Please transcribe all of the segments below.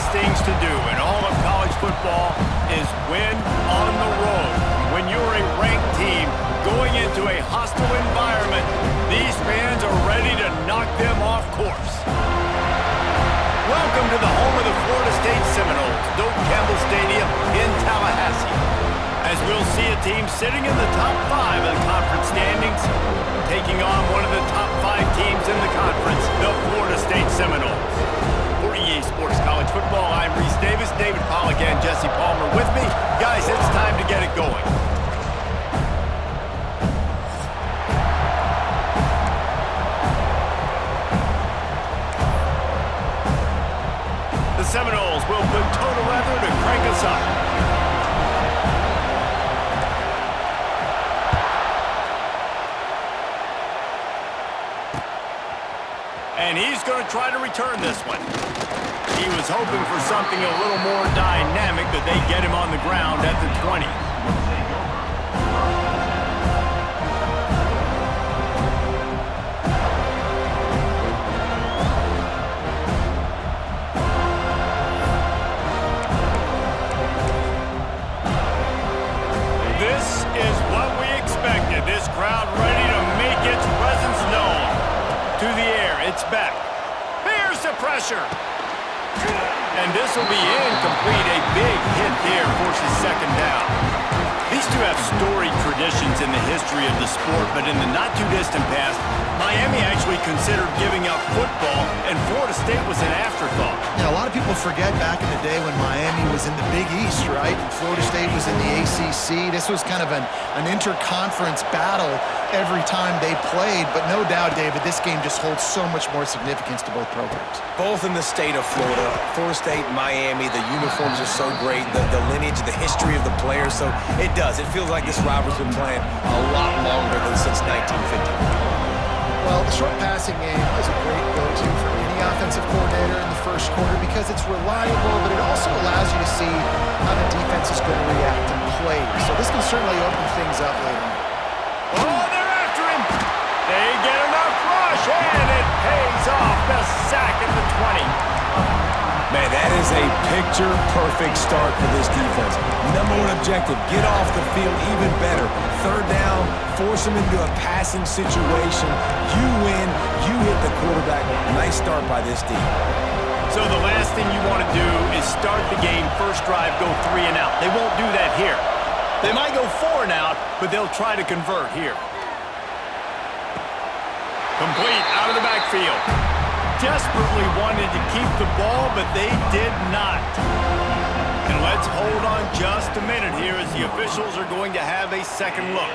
things to do in all of college football is win on the road. When you're a ranked team going into a hostile environment, these fans are ready to knock them off course. Welcome to the home of the Florida State Seminoles, Doak Campbell Stadium in Tallahassee. As we'll see a team sitting in the top 5 of the conference standings, taking on one of the top 5 teams in the conference, the Florida State Seminoles. For EA Sports College Football, I'm Reese Davis, David Pollack, and Jesse Palmer with me. Guys, it's time to get it going. The Seminoles will put total weather to crank us up. And he's going to try to return this one. He was hoping for something a little more dynamic, but they get him on the ground at the 20. This is what we expected. This crowd ready to make its presence known. To the air, it's back. Here's the pressure. And this will be incomplete. A big hit there forces second down. These two have storied traditions in the history of the sport, but in the not-too-distant past, Miami actually considered giving up football, and Florida State was an afterthought. Yeah, a lot of people forget back in the day when Miami was in the Big East, right? And Florida State was in the ACC. This was kind of an interconference battle every time they played, but no doubt, David, this game just holds so much more significance to both programs. Both in the state of Florida, Florida State, Miami, the uniforms are so great, the lineage, the history of the players, so it does. It feels like this rivalry's been playing a lot longer than since 1950. Well, the short passing game is a great go-to for any offensive coordinator in the first quarter because it's reliable, but it also allows you to see how the defense is going to react and play. So this can certainly open things up later on. Oh, they're after him. They get enough rush, and it pays off. The sack at the 20. Man, that is a picture-perfect start for this defense. Number one objective, get off the field even better. Third down, force them into a passing situation. You win, you hit the quarterback. Nice start by this team. So the last thing you want to do is start the game, first drive, go 3 and out. They won't do that here. They might go 4 and out, but they'll try to convert here. Complete out of the backfield. Desperately wanted to keep the ball, but they did not. And let's hold on just a minute here as the officials are going to have a second look.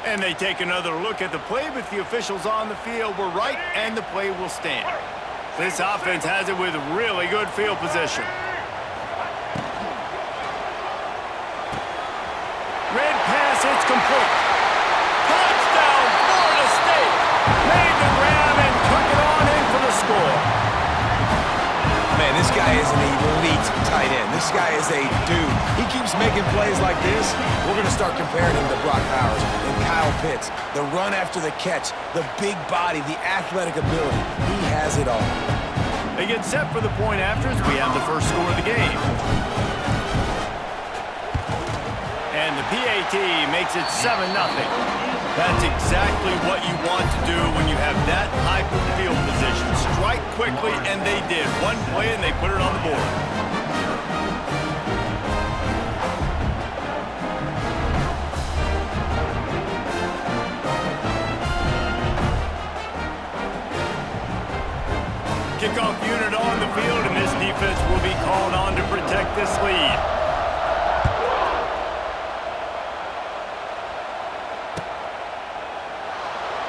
And they take another look at the play, but the officials on the field were right, and the play will stand. This offense has it with really good field position. Red pass, it's complete. Touchdown, Florida State. Made the grab and took it on in for the score. Man, this guy is an elite tight end. This guy is a dude. He keeps making plays like this. We're going to start comparing him to Brock Bowers and Kyle Pitts. The run after the catch, the big body, the athletic ability. He has it all. They get set for the point after as we have the first score of the game. And the PAT makes it 7-0. That's exactly what you want to do when you have that type of field position. Strike quickly, and they did. One play, and they put it on the board. Kickoff unit on the field, and this defense will be called on to protect this lead.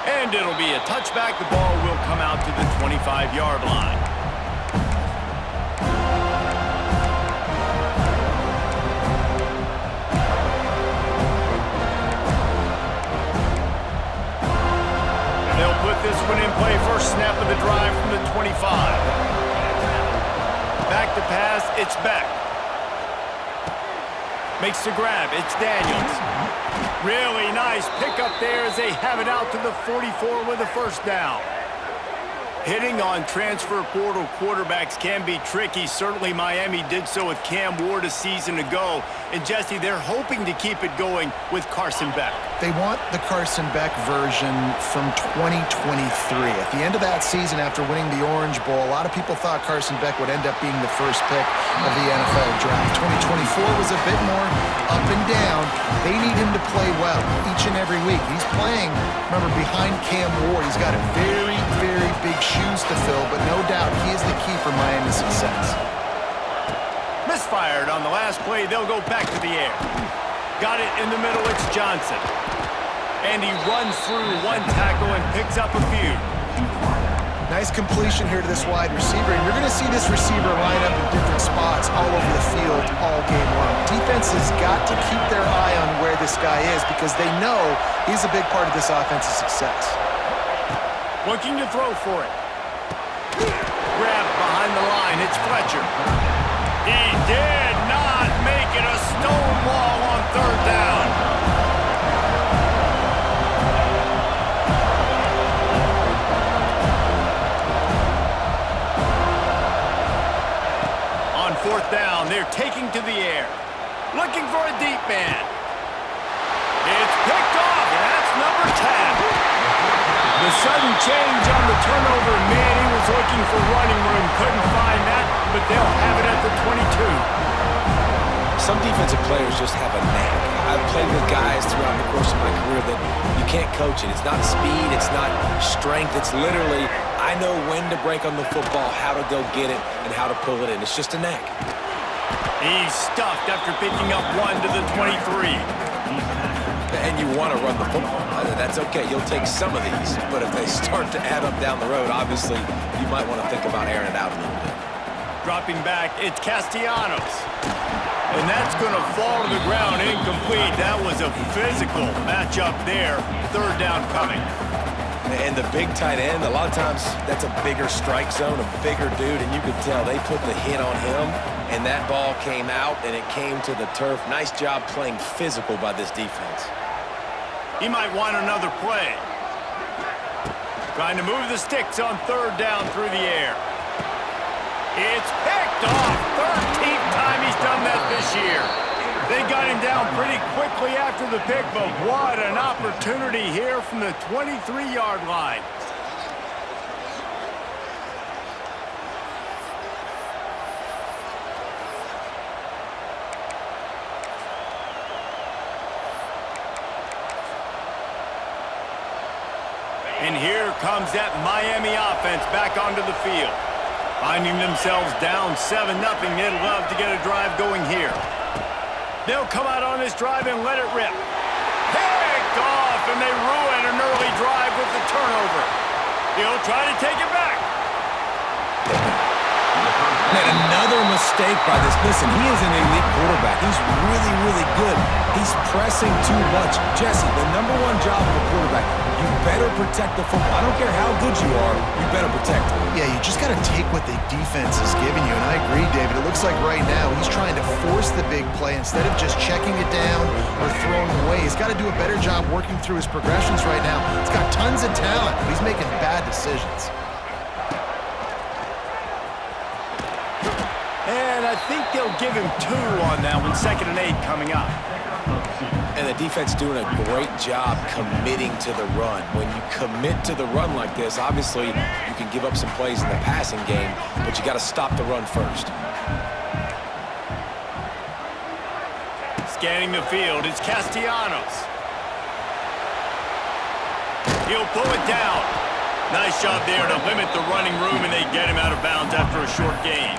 And it'll be a touchback. The ball will come out to the 25-yard line. They'll put this one in play. First snap of the drive from the 25. Back to pass. It's Beck. Makes the grab. It's Daniels. Really nice pickup there as they have it out to the 44 with a first down. Hitting on transfer portal quarterbacks can be tricky. Certainly Miami did so with Cam Ward a season ago. And Jesse, they're hoping to keep it going with Carson Beck. They want the Carson Beck version from 2023. At the end of that season, after winning the Orange Bowl, a lot of people thought Carson Beck would end up being the first pick of the NFL draft. 2024 was a bit more up and down. They need him to play well each and every week. He's playing, remember, behind Cam Ward. He's got a very, very big shoes to fill, but no doubt he is the key for Miami's success. Misfired on the last play. They'll go back to the air. Got it in the middle. It's Johnson. And he runs through one tackle and picks up a few. Nice completion here to this wide receiver. And you're going to see this receiver line up in different spots all over the field all game long. Defense has got to keep their eye on where this guy is because they know he's a big part of this offense's success. Looking to throw for it. Grabbed behind the line. It's Fletcher. He did not make it a stone wall on third down. On fourth down, they're taking to the air. Looking for a deep man. It's picked off, and that's number 10. The sudden change on the turnover, man, he was looking for running room. Couldn't find that, but they'll have it at the 22. Some defensive players just have a knack. I've played with guys throughout the course of my career that you can't coach it. It's not speed, it's not strength. It's literally, I know when to break on the football, how to go get it, and how to pull it in. It's just a knack. He's stuffed after picking up one to the 23. And you want to run the football. That's okay. You'll take some of these. But if they start to add up down the road, obviously, you might want to think about airing it out a little bit. Dropping back, it's Castellanos. And that's going to fall to the ground incomplete. That was a physical matchup there. Third down coming. And the big tight end, a lot of times that's a bigger strike zone, a bigger dude, and you could tell they put the hit on him, and that ball came out, and it came to the turf. Nice job playing physical by this defense. He might want another play. Trying to move the sticks on third down through the air. It's picked off. 13th time he's done that this year. They got him down pretty quickly after the pick, but what an opportunity here from the 23-yard line. And here comes that Miami offense back onto the field. Finding themselves down 7-0, they'd love to get a drive going here. They'll come out on this drive and let it rip. Picked off, and they ruin an early drive with the turnover. He'll try to take it back. Man, another mistake by this. Listen, he is an elite quarterback. He's really, really good. He's pressing too much. Jesse, the number one job of a quarterback, you better protect the football. I don't care how good you are, you better protect it. Yeah, you just got to take what the defense is giving you. And I agree, David. It looks like right now he's trying to force the big play instead of just checking it down or throwing away. He's got to do a better job working through his progressions right now. He's got tons of talent, but he's making bad decisions. And I think they'll give him 2 on that one. 2nd and 8 coming up. And the defense doing a great job committing to the run. When you commit to the run like this, obviously you can give up some plays in the passing game, but you got to stop the run first. Scanning the field, it's Castellanos. He'll pull it down. Nice job there to limit the running room, and they get him out of bounds after a short gain.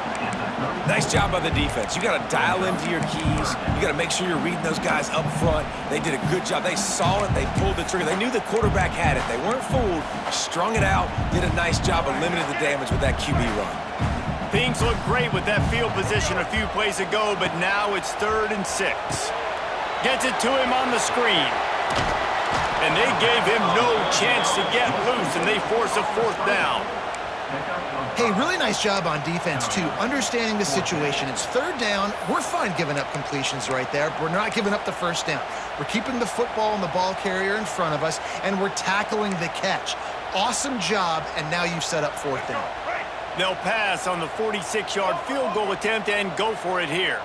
Nice job by the defense. You got to dial into your keys. You got to make sure you're reading those guys up front. They did a good job. They saw it. They pulled the trigger. They knew the quarterback had it. They weren't fooled. Strung it out. Did a nice job of limiting the damage with that QB run. Things looked great with that field position a few plays ago, but now it's 3rd and 6. Gets it to him on the screen. And they gave him no chance to get loose, and they force a 4th down. Hey, really nice job on defense, too, understanding the situation. It's third down. We're fine giving up completions right there. We're not giving up the first down. We're keeping the football and the ball carrier in front of us, and we're tackling the catch. Awesome job, and now you've set up fourth down. They'll pass on the 46-yard field goal attempt and go for it here.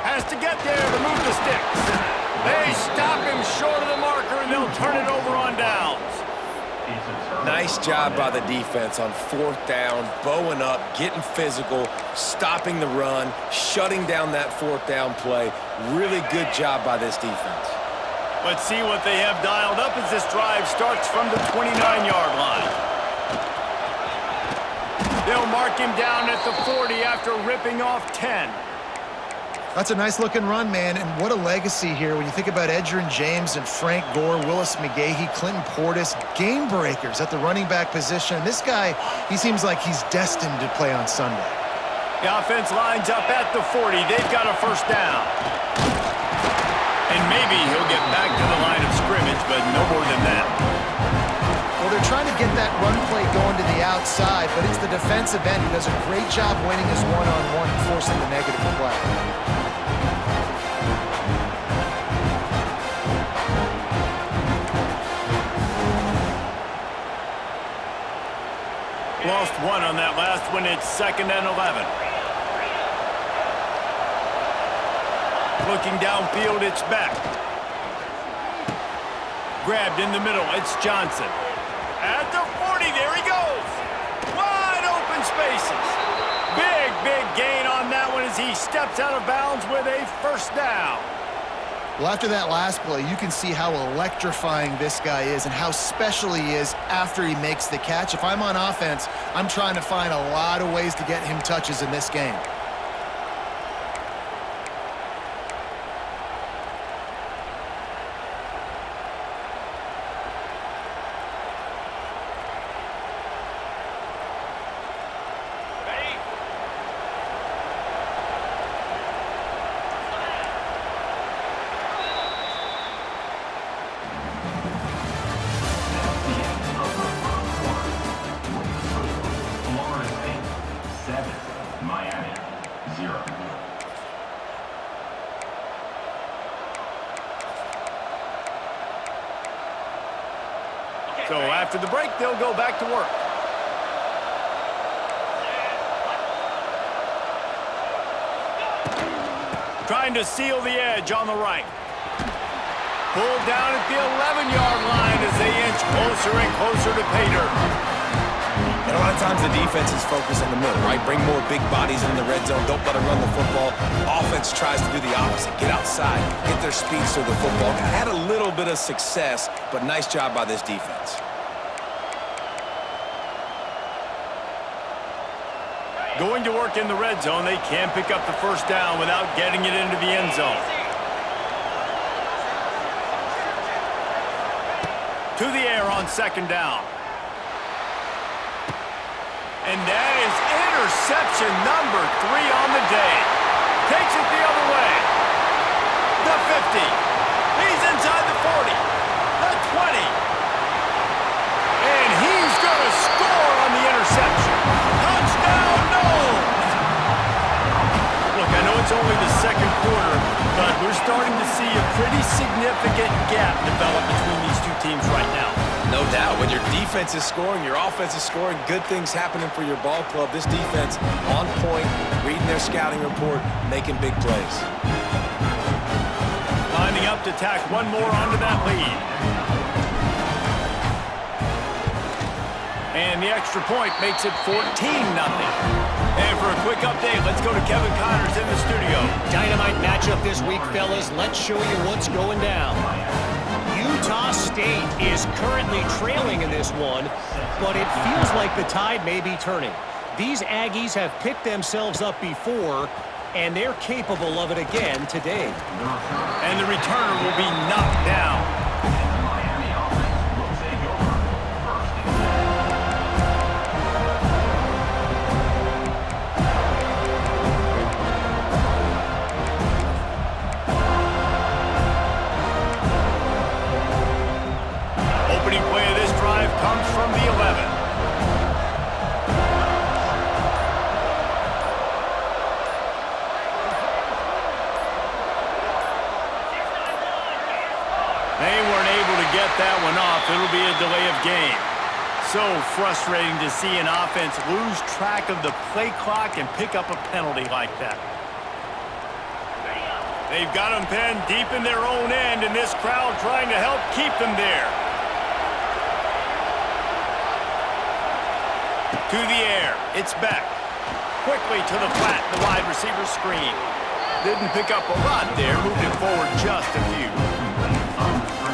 Has to get there to move the sticks. They stop him short of the marker, and they'll turn it over on downs. Nice job by the defense on fourth down, bowing up, getting physical, stopping the run, shutting down that fourth down play. Really good job by this defense. Let's see what they have dialed up as this drive starts from the 29-yard line. They'll mark him down at the 40 after ripping off 10. That's a nice-looking run, man, and what a legacy here. When you think about Edgerrin James and Frank Gore, Willis McGahee, Clinton Portis, game breakers at the running back position. This guy, he seems like he's destined to play on Sunday. The offense lines up at the 40. They've got a first down. And maybe he'll get back to the line of scrimmage, but no more than that. Well, they're trying to get that run play going to the outside, but it's the defensive end who does a great job winning his one-on-one and forcing the negative play. Lost one on that last one. It's 2nd and 11. Looking downfield, it's back. Grabbed in the middle, it's Johnson. At the 40, there he goes. Wide open spaces. Big gain on that one as he steps out of bounds with a first down. Well, after that last play, you can see how electrifying this guy is and how special he is after he makes the catch. If I'm on offense, I'm trying to find a lot of ways to get him touches in this game. So after the break, they'll go back to work. Trying to seal the edge on the right. Pulled down at the 11-yard line as they inch closer and closer to pay dirt. And a lot of times the defense is focused on the middle, right? Bring more big bodies in the red zone. Don't let them run the football. Offense tries to do the opposite. Get outside. Get their speeds to the football. Had a little bit of success, but nice job by this defense. Going to work in the red zone, they can pick up the first down without getting it into the end zone. To the air on 2nd down. And that is interception number 3 on the day. Takes it the other way. The 50. He's inside the 40. The 20. And he's going to score on the interception. Touchdown, Noles! Look, I know it's only the 2nd quarter, but we're starting to see a pretty significant gap develop between these two teams right now. No doubt. When your defense is scoring, your offense is scoring, good things happening for your ball club. This defense on point, reading their scouting report, making big plays. Lining up to tack one more onto that lead. And the extra point makes it 14-0. And for a quick update, let's go to Kevin Connors in the studio. Dynamite matchup this week, fellas. Let's show you what's going down. Utah State is currently trailing in this one, but it feels like the tide may be turning. These Aggies have picked themselves up before, and they're capable of it again today. And the returner will be knocked down. Opening play of this drive comes from the 11. one off, it'll be a delay of game. So frustrating to see an offense lose track of the play clock and pick up a penalty like that. They've got them pinned deep in their own end, and this crowd trying to help keep them there. To the air, it's Beck. Quickly to the flat, the wide receiver screen. Didn't pick up a lot there, moved it forward just a few.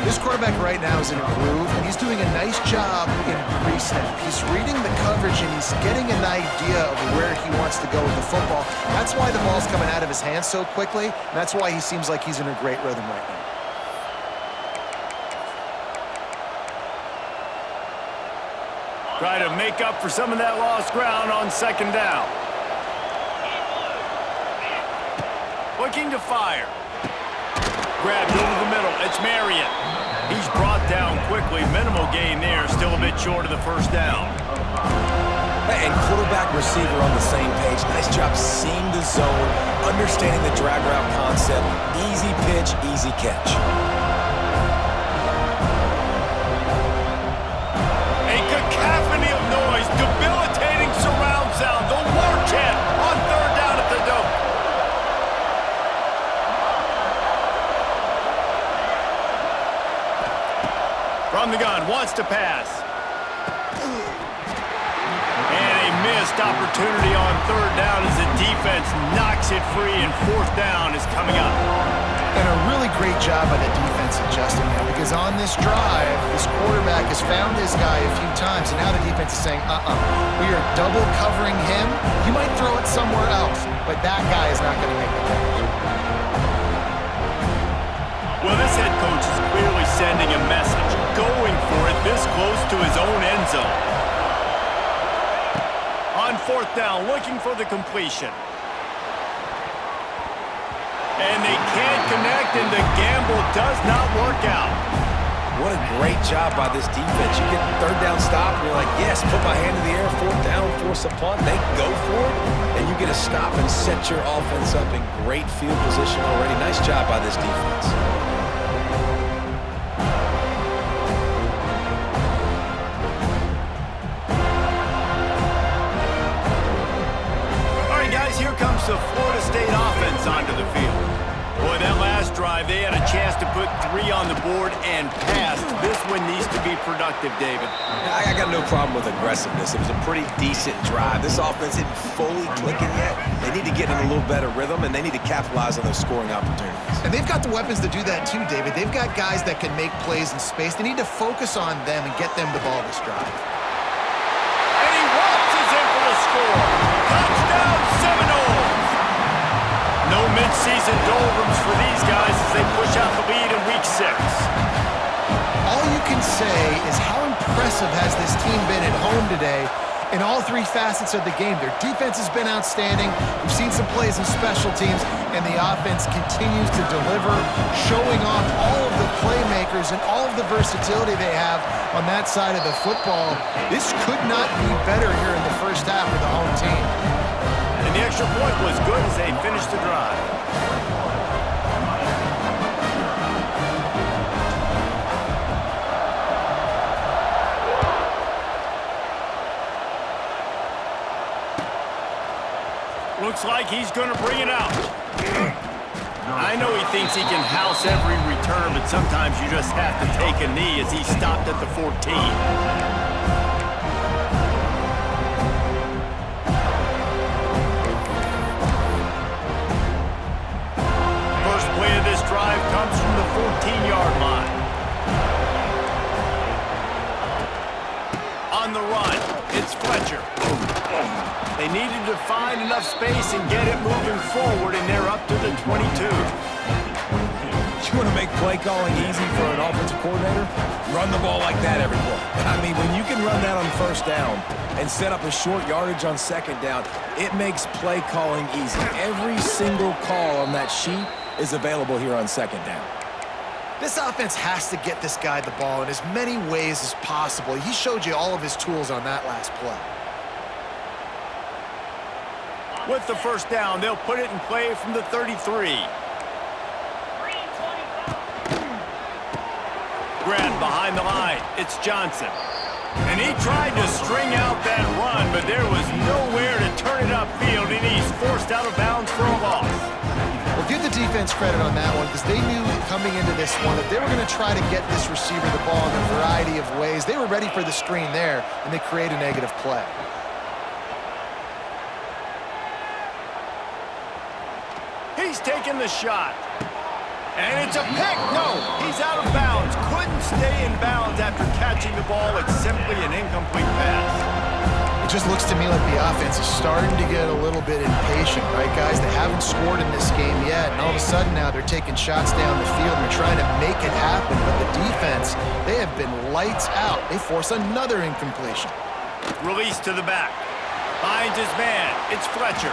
This quarterback right now is in a groove, and he's doing a nice job in pre-snap. He's reading the coverage, and he's getting an idea of where he wants to go with the football. That's why the ball's coming out of his hands so quickly, and that's why he seems like he's in a great rhythm right now. Try to make up for some of that lost ground on second down. Looking to fire. Grabbed over the middle. It's Marion. He's brought down quickly. Minimal gain there. Still a bit short of the first down. And quarterback receiver on the same page. Nice job seeing the zone, understanding the drag route concept. Easy pitch, easy catch. A cacophony of noise. Debilitating surround sound. The war chant on third down at the dope. From the gun, wants to pass. And a missed opportunity on third down as the defense knocks it free, and fourth down is coming up. And a really great job by the defense adjusting now, because on this drive, this quarterback has found this guy a few times, and now the defense is saying, we are double covering him. You might throw it somewhere else, but that guy is not going to make the catch. Well, this head coach is clearly sending a message, going for it this close to his own end zone. On fourth down, looking for the completion. And they can't connect, and the gamble does not work out. What a great job by this defense. You get the third down stop, and you're like, yes, put my hand in the air, fourth down, force a punt. They go for it, and you get a stop and set your offense up in great field position already. Nice job by this defense. Here comes the Florida State offense onto the field. Boy, that last drive, they had a chance to put 3 on the board and passed. This one needs to be productive, David. I got no problem with aggressiveness. It was a pretty decent drive. This offense isn't fully clicking yet. They need to get in a little better rhythm, and they need to capitalize on those scoring opportunities. And they've got the weapons to do that too, David. They've got guys that can make plays in space. They need to focus on them and get them the ball this drive. And he waltzes in for the score. Touchdown, Seminoles! No mid-season doldrums for these guys as they push out the lead in Week 6. All you can say is how impressive has this team been at home today in all 3 facets of the game. Their defense has been outstanding. We've seen some plays in special teams, and the offense continues to deliver, showing off all of the playmakers and all of the versatility they have on that side of the football. This could not be better here in the first half of the home team. And the extra point was good as they finished the drive. Looks like he's going to bring it out. I know he thinks he can house every return, but sometimes you just have to take a knee as he stopped at the 14. Drive comes from the 14-yard line. On the run, it's Fletcher. They needed to find enough space and get it moving forward, and they're up to the 22. You want to make play calling easy for an offensive coordinator? Run the ball like that every play. I mean, when you can run that on first down and set up a short yardage on second down, it makes play calling easy. Every single call on that sheet is available here on second down. This offense has to get this guy the ball in as many ways as possible. He showed you all of his tools on that last play. With the first down, they'll put it in play from the 33. grab behind the line. It's Johnson. And he tried to string out that run, but there was nowhere to turn it upfield, and he's forced out of bounds for a loss. Well, give the defense credit on that one because they knew coming into this one that they were going to try to get this receiver the ball in a variety of ways. They were ready for the screen there, and they create a negative play. He's taking the shot. And it's a pick. No, he's out of bounds. Couldn't stay in bounds after catching the ball. It's simply an incomplete pass. It just looks to me like the offense is starting to get a little bit impatient, right, guys? They haven't scored in this game yet, and all of a sudden now they're taking shots down the field and they're trying to make it happen. But the defense, they have been lights out. They force another incompletion. Release to the back. Finds his man. It's Fletcher.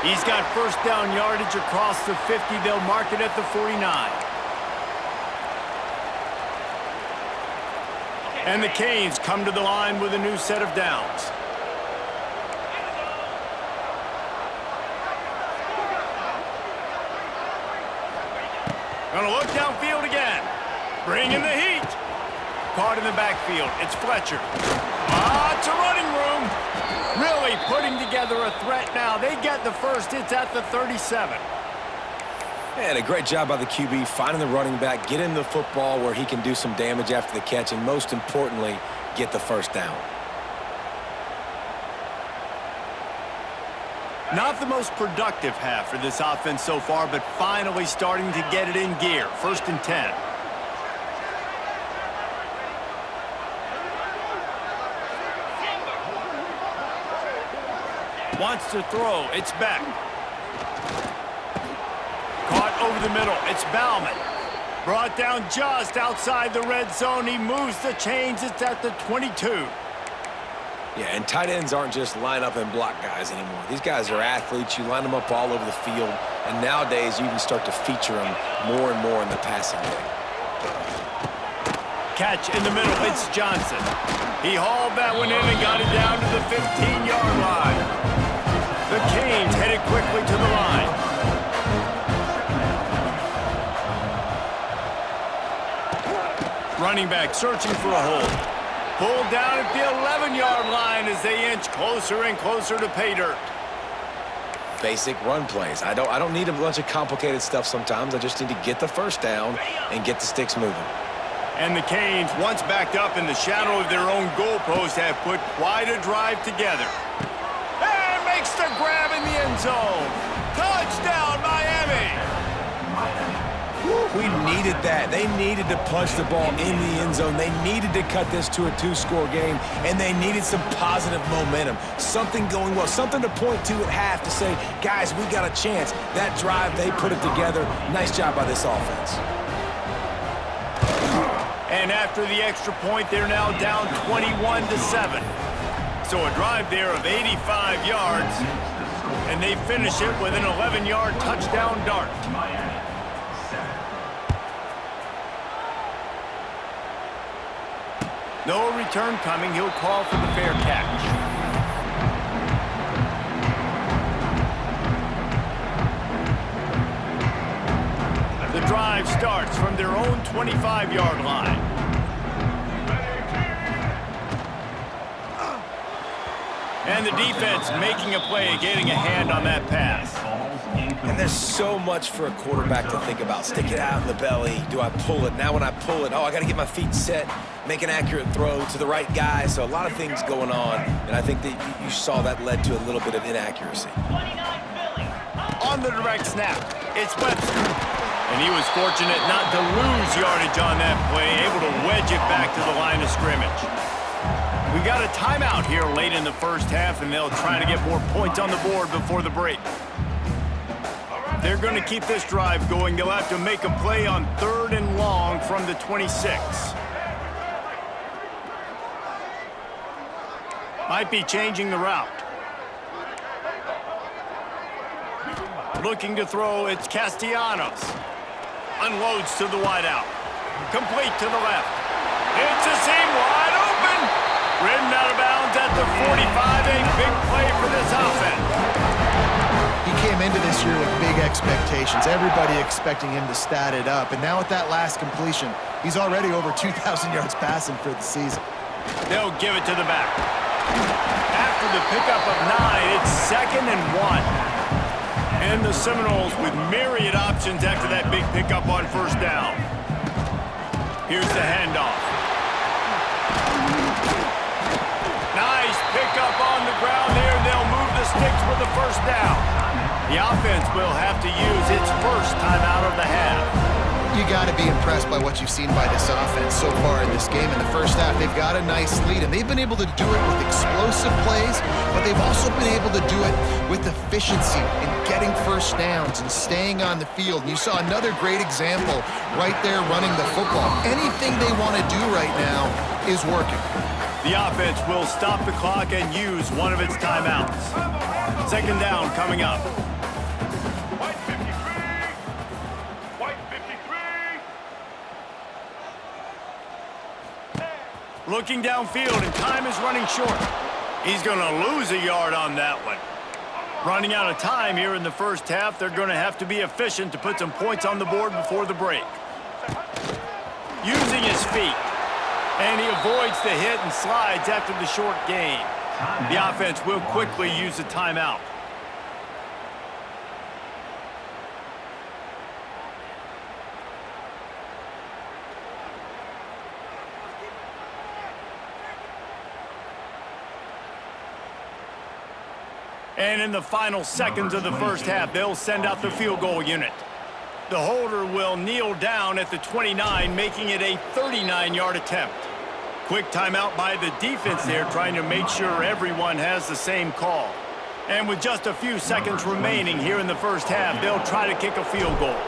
He's got first down yardage across the 50. They'll mark it at the 49. And the Canes come to the line with a new set of downs. Gonna look downfield again. Bring in the heat. Caught in the backfield. It's Fletcher. It's a running room. Really putting together a threat now. They get the first. It's at the 37. And a great job by the QB finding the running back, getting the football where he can do some damage after the catch, and most importantly, get the first down. Not the most productive half for this offense so far, but finally starting to get it in gear. 1st and 10. Wants to throw. It's back. Caught over the middle. It's Bauman. Brought down just outside the red zone. He moves the chains. It's at the 22. Yeah, and tight ends aren't just line up and block guys anymore. These guys are athletes. You line them up all over the field, and nowadays you even start to feature them more and more in the passing game. Catch in the middle. It's Johnson. He hauled that one in and got it down to the 15-yard line. The Canes headed quickly to the line. Running back searching for a hole. Pulled down at the 11-yard line as they inch closer and closer to pay dirt. Basic run plays. I don't need a bunch of complicated stuff sometimes. I just need to get the first down and get the sticks moving. And the Canes, once backed up in the shadow of their own goalpost, have put quite a drive together. And makes the grab in the end zone. Touchdown, Miami! We needed that. They needed to punch the ball in the end zone. They needed to cut this to a 2-score game, and they needed some positive momentum. Something going well, something to point to at half to say, guys, we got a chance. That drive, they put it together. Nice job by this offense. And after the extra point, they're now down 21-7. So a drive there of 85 yards, and they finish it with an 11-yard touchdown dart. No return coming. He'll call for the fair catch. The drive starts from their own 25-yard line. And the defense making a play, getting a hand on that pass. And there's so much for a quarterback to think about. Stick it out in the belly. Do I pull it? Now when I pull it, I got to get my feet set, make an accurate throw to the right guy. So a lot of things going on, and I think that you saw that led to a little bit of inaccuracy. On the direct snap, it's Webster. And he was fortunate not to lose yardage on that play, able to wedge it back to the line of scrimmage. We got a timeout here late in the first half, and they'll try to get more points on the board before the break. They're going to keep this drive going. They'll have to make a play on 3rd and long from the 26. Might be changing the route. Looking to throw, it's Castellanos. Unloads to the wideout. Complete to the left. It's a seam wide open. Ridden out of bounds at the 45. A big play for this offense. He came into this year with big expectations. Everybody expecting him to stat it up. And now with that last completion, he's already over 2,000 yards passing for the season. They'll give it to the back. After the pickup of 9, it's 2nd and 1. And the Seminoles with myriad options after that big pickup on first down. Here's the handoff. Nice pickup on the ground there. They'll move the sticks with the first down. The offense will have to use its first timeout of the half. You got to be impressed by what you've seen by this offense so far in this game. In the first half, they've got a nice lead, and they've been able to do it with explosive plays, but they've also been able to do it with efficiency in getting first downs and staying on the field. And you saw another great example right there running the football. Anything they want to do right now is working. The offense will stop the clock and use one of its timeouts. 2nd down coming up. Looking downfield, and time is running short. He's going to lose a yard on that one. Running out of time here in the first half. They're going to have to be efficient to put some points on the board before the break. Using his feet. And he avoids the hit and slides after the short gain. The offense will quickly use a timeout. And in the final seconds of the first half, they'll send out the field goal unit. The holder will kneel down at the 29, making it a 39-yard attempt. Quick timeout by the defense there, trying to make sure everyone has the same call. And with just a few seconds remaining here in the first half, they'll try to kick a field goal.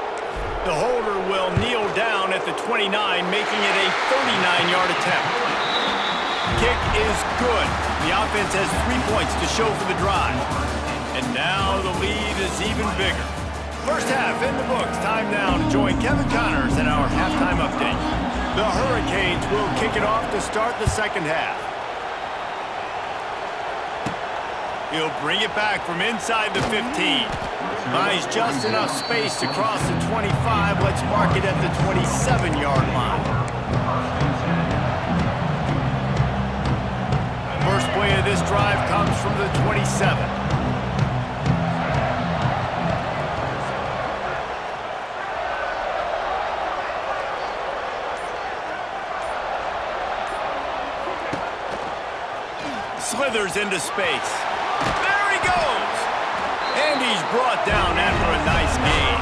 The holder will kneel down at the 29, making it a 39-yard attempt. Kick is good. The offense has 3 points to show for the drive. And now the lead is even bigger. First half in the books. Time now to join Kevin Connors in our halftime update. The Hurricanes will kick it off to start the second half. He'll bring it back from inside the 15. Buys just enough space to cross the 25. Let's mark it at the 27-yard line. First play of this drive comes from the 27. Slithers into space. There he goes! And he's brought down after a nice gain.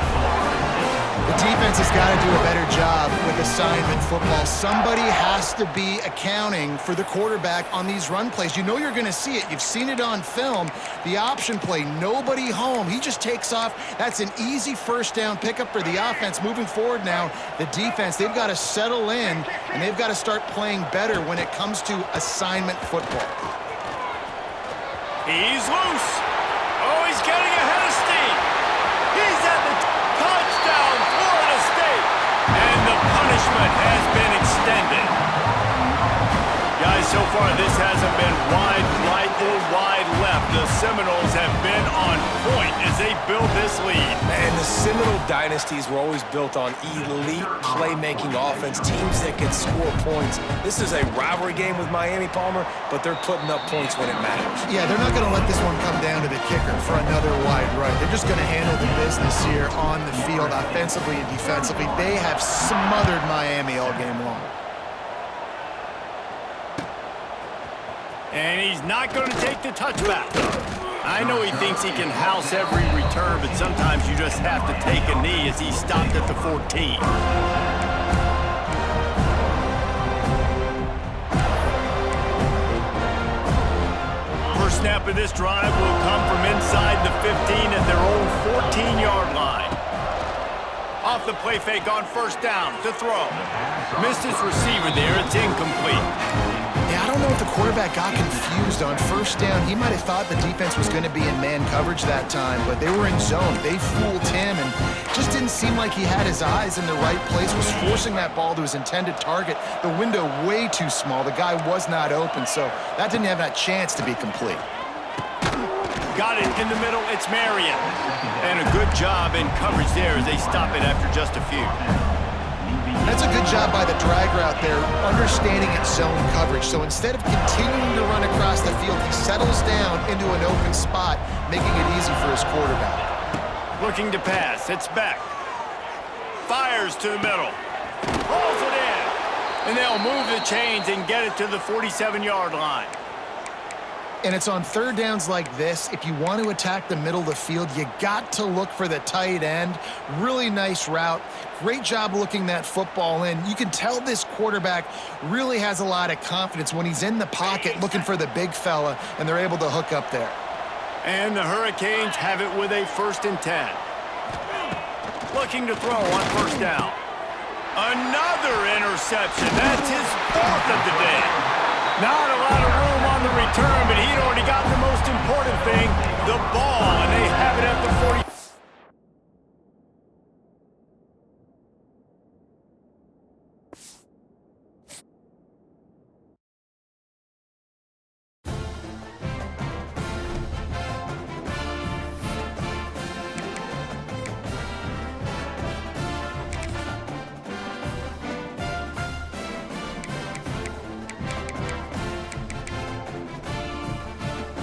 The defense has got to do a better job with assignment football. Somebody has to be accounting for the quarterback on these run plays. You know you're going to see it. You've seen it on film. The option play, nobody home. He just takes off. That's an easy first down pickup for the offense. Moving forward now, the defense, they've got to settle in, and they've got to start playing better when it comes to assignment football. He's loose. Oh, he's getting ahead of steam. He's at the touchdown, Florida State. And the punishment has been extended. Guys, so far this hasn't been wide right or wide left. The Seminoles have been on point as they build this lead. And the Seminole dynasties were always built on elite playmaking offense, teams that can score points. This is a rivalry game with Miami, Palmer, but they're putting up points when it matters. Yeah, they're not going to let this one come down to the kicker for another wide right. They're just going to handle the business here on the field, offensively and defensively. They have smothered Miami all game long. And he's not going to take the touchback. I know he thinks he can house every return, but sometimes you just have to take a knee as he stopped at the 14. First snap of this drive will come from inside the 15 at their own 14-yard line. Off the play fake on first down to throw. Missed his receiver there. It's incomplete. Yeah, I don't know if the quarterback got confused on first down. He might have thought the defense was going to be in man coverage that time, but they were in zone. They fooled him and just didn't seem like he had his eyes in the right place, was forcing that ball to his intended target. The window way too small. The guy was not open, so that didn't have that chance to be complete. Got it in the middle. It's Marion. And a good job in coverage there as they stop it after just a few. That's a good job by the drag route there, understanding its zone coverage. So instead of continuing to run across the field, he settles down into an open spot, making it easy for his quarterback. Looking to pass. It's Beck. Fires to the middle. Pulls it in. And they'll move the chains and get it to the 47-yard line. And it's on third downs like this, if you want to attack the middle of the field, you got to look for the tight end. Really nice route. Great job looking that football in. You can tell this quarterback really has a lot of confidence when he's in the pocket looking for the big fella, and they're able to hook up there. And the Hurricanes have it with a 1st and 10. Looking to throw on 1st down. Another interception. That's his 4th of the day. Not a lot of room on the return